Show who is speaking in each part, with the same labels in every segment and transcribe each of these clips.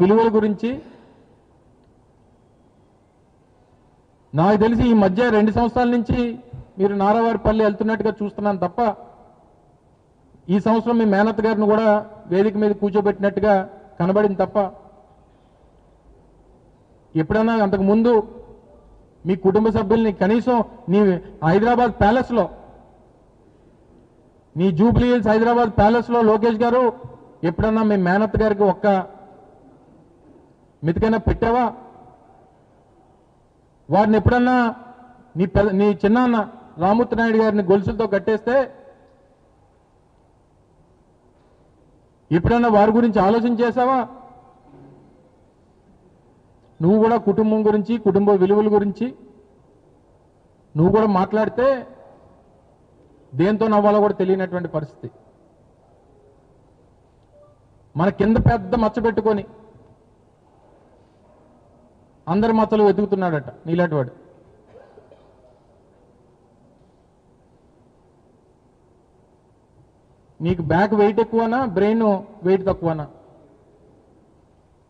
Speaker 1: విలువల గురించి నాకు తెలిసి ఈ మధ్య 2 సంవత్సరాల నుంచి మీరు నారావారిపల్లి వెళ్తున్నట్టుగా చూస్తున్నాను తప్ప ఈ సంవత్సరం మీ మేనత్ గారిని కూడా వేదిక మీద కూర్చోబెట్టినట్టుగా కనబడింది తప్ప ఎప్పుడైనా అంతకు ముందు మీ కుటుంబ సభ్యుల్ని కనీసం నీ హైదరాబాద్ ప్యాలెస్లో నీ జూబ్లీ హిల్స్ హైదరాబాద్ ప్యాలెస్లో లోకేష్ గారు ఎప్పుడన్నా మీ మేనత్ గారికి ఒక్క మెతికైనా పెట్టావా? వారిని ఎప్పుడన్నా నీ చిన్నాన్న రామూర్తి నాయుడు గారిని గొలుసులతో కట్టేస్తే ఎప్పుడన్నా వారి గురించి ఆలోచన చేశావా? నువ్వు కూడా కుటుంబం గురించి కుటుంబ విలువల గురించి నువ్వు కూడా మాట్లాడితే దేంతో నవ్వాలో కూడా తెలియనటువంటి పరిస్థితి. మన కింద పెద్ద మచ్చ పెట్టుకొని అందరి మచ్చలు వెతుకుతున్నాడట నీలాంటి వాడు. నీకు బ్యాక్ వెయిట్ ఎక్కువనా బ్రెయిన్ వెయిట్ తక్కువనా?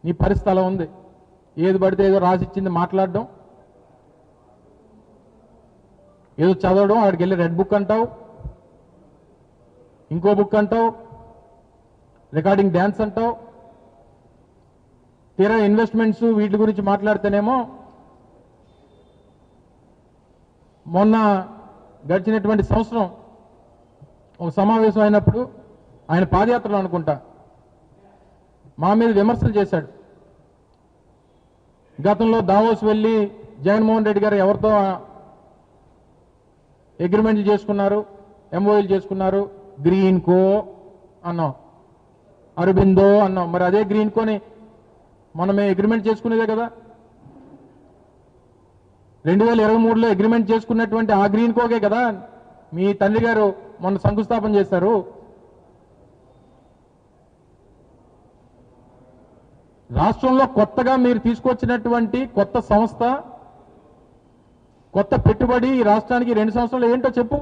Speaker 1: నీ పరిస్థితి అలా ఉంది. ఏది పడితే ఏదో రాసిచ్చింది మాట్లాడడం, ఏదో చదవడం, అక్కడికి వెళ్ళి రెడ్ బుక్ అంటావు, ఇంకో బుక్ అంటావు, రికార్డింగ్ డ్యాన్స్ అంటావు. తీరా ఇన్వెస్ట్మెంట్స్ వీటి గురించి మాట్లాడితేనేమో మొన్న గడిచినటువంటి సంవత్సరం ఒక సమావేశం అయినప్పుడు ఆయన పాదయాత్రలో అనుకుంటా మా మీద విమర్శలు చేశాడు. గతంలో దావోస్ వెళ్ళి జగన్మోహన్ రెడ్డి గారు ఎవరితో అగ్రిమెంట్లు చేసుకున్నారు, ఎంఓఏలు చేసుకున్నారు, గ్రీన్ కో అన్నాం, అరబిందో అన్నాం. మరి అదే గ్రీన్ కోని మనమే అగ్రిమెంట్ చేసుకునేదే కదా. 2023లో అగ్రిమెంట్ చేసుకున్నటువంటి ఆ గ్రీన్ కోకే కదా మీ తండ్రి గారు మొన్న శంకుస్థాపన చేశారు. రాష్ట్రంలో కొత్తగా మీరు తీసుకొచ్చినటువంటి కొత్త సంస్థ, కొత్త పెట్టుబడి ఈ రాష్ట్రానికి 2 సంవత్సరాలు ఏంటో చెప్పు.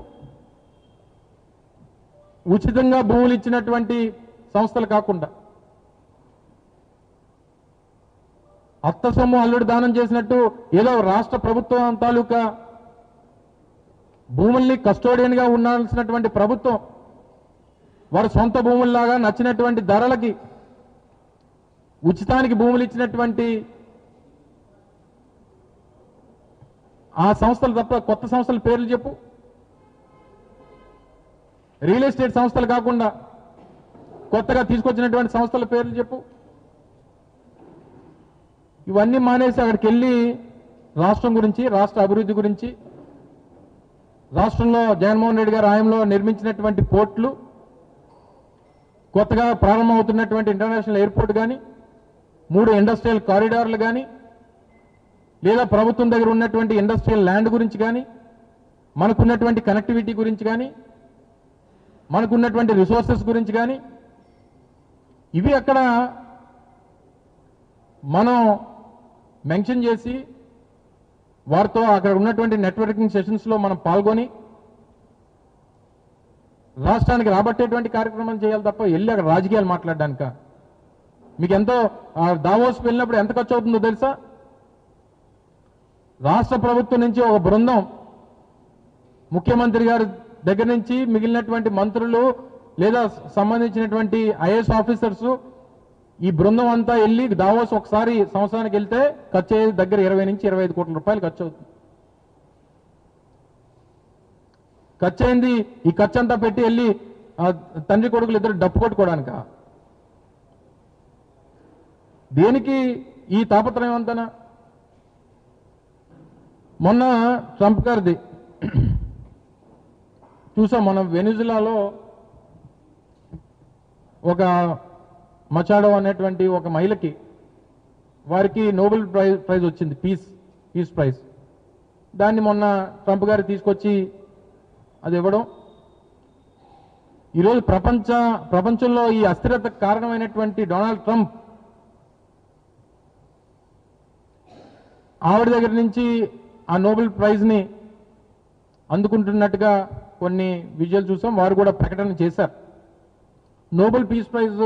Speaker 1: ఉచితంగా భూములు ఇచ్చినటువంటి సంస్థలు కాకుండా అత్త సొమ్ము అల్లుడు దానం చేసినట్టు ఏదో రాష్ట్ర ప్రభుత్వం తాలూకా భూముల్ని కస్టోడియన్గా ఉండాల్సినటువంటి ప్రభుత్వం వారి సొంత భూముల్లాగా నచ్చినటువంటి ధరలకి ఉచితానికి భూములు ఇచ్చినటువంటి ఆ సంస్థలు తప్ప కొత్త సంస్థల పేర్లు చెప్పు. రియల్ ఎస్టేట్ సంస్థలు కాకుండా కొత్తగా తీసుకొచ్చినటువంటి సంస్థల పేర్లు చెప్పు. ఇవన్నీ మానేసి అక్కడికి వెళ్ళి రాష్ట్రం గురించి, రాష్ట్ర అభివృద్ధి గురించి, రాష్ట్రంలో జగన్మోహన్ రెడ్డి గారి హయాంలో నిర్మించినటువంటి పోర్టులు, కొత్తగా ప్రారంభమవుతున్నటువంటి ఇంటర్నేషనల్ ఎయిర్పోర్ట్ కానీ, 3 ఇండస్ట్రియల్ కారిడార్లు కానీ, లేదా ప్రభుత్వం దగ్గర ఉన్నటువంటి ఇండస్ట్రియల్ ల్యాండ్ గురించి కానీ, మనకున్నటువంటి కనెక్టివిటీ గురించి కానీ, మనకున్నటువంటి రిసోర్సెస్ గురించి కానీ, ఇవి అక్కడ మనం మెన్షన్ చేసి వారితో అక్కడ ఉన్నటువంటి నెట్వర్కింగ్ సెషన్స్లో మనం పాల్గొని రాష్ట్రానికి రాబట్టేటువంటి కార్యక్రమాలు చేయాలి తప్ప వెళ్ళి అక్కడ రాజకీయాలు మాట్లాడడానిక. మీకు ఎంతో దావోస్ వెళ్ళినప్పుడు ఎంత ఖర్చు అవుతుందో తెలుసా? రాష్ట్ర ప్రభుత్వం నుంచి ఒక బృందం, ముఖ్యమంత్రి గారి దగ్గర నుంచి మిగిలినటువంటి మంత్రులు లేదా సంబంధించినటువంటి ఐఏఎస్ ఆఫీసర్స్, ఈ బృందం అంతా వెళ్ళి దావోస్ ఒకసారి సంవత్సరానికి వెళ్తే ఖర్చు అయ్యేది దగ్గర 20 నుంచి 25 కోట్ల రూపాయలు ఖర్చు అవుతుంది. ఖర్చు అయింది. ఈ ఖర్చు అంతా పెట్టి వెళ్ళి తండ్రి కొడుకులు ఇద్దరు డప్పు కొట్టుకోవడానిక? దేనికి ఈ తాపత్రయం అంతనా? మొన్న ట్రంప్ గారిది చూసాం. మనం వెనిజులాలో ఒక మచాడో అనేటువంటి ఒక మహిళకి వారికి నోబెల్ ప్రైజ్ వచ్చింది, పీస్ ప్రైజ్. దాన్ని మొన్న ట్రంప్ గారు తీసుకొచ్చి అది ఇవ్వడం. ఈరోజు ప్రపంచంలో ఈ అస్థిరతకు కారణమైనటువంటి డొనాల్డ్ ట్రంప్ ఆవిడ దగ్గర నుంచి ఆ నోబెల్ ప్రైజ్ని అందుకుంటున్నట్టుగా కొన్ని విజువల్ చూసాం. వారు కూడా ప్రకటన చేశారు. నోబెల్ పీస్ ప్రైజ్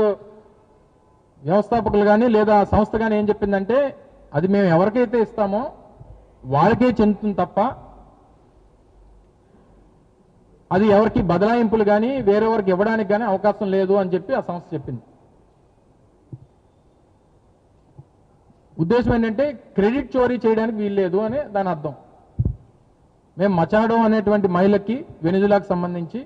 Speaker 1: వ్యవస్థాపకులు కానీ లేదా సంస్థ కానీ ఏం చెప్పిందంటే అది మేము ఎవరికైతే ఇస్తామో వాళ్ళకే చెందుతుంది తప్ప అది ఎవరికి బదలాయింపులు కానీ వేరెవరికి ఇవ్వడానికి కానీ అవకాశం లేదు అని చెప్పి ఆ సంస్థ చెప్పింది. ఉద్దేశం ఏంటంటే క్రెడిట్ చోరీ చేయడానికి వీల్లేదు అని దాని అర్థం. మేము మచాడో అనేటువంటి మహిళకి వెనిజులాకు సంబంధించి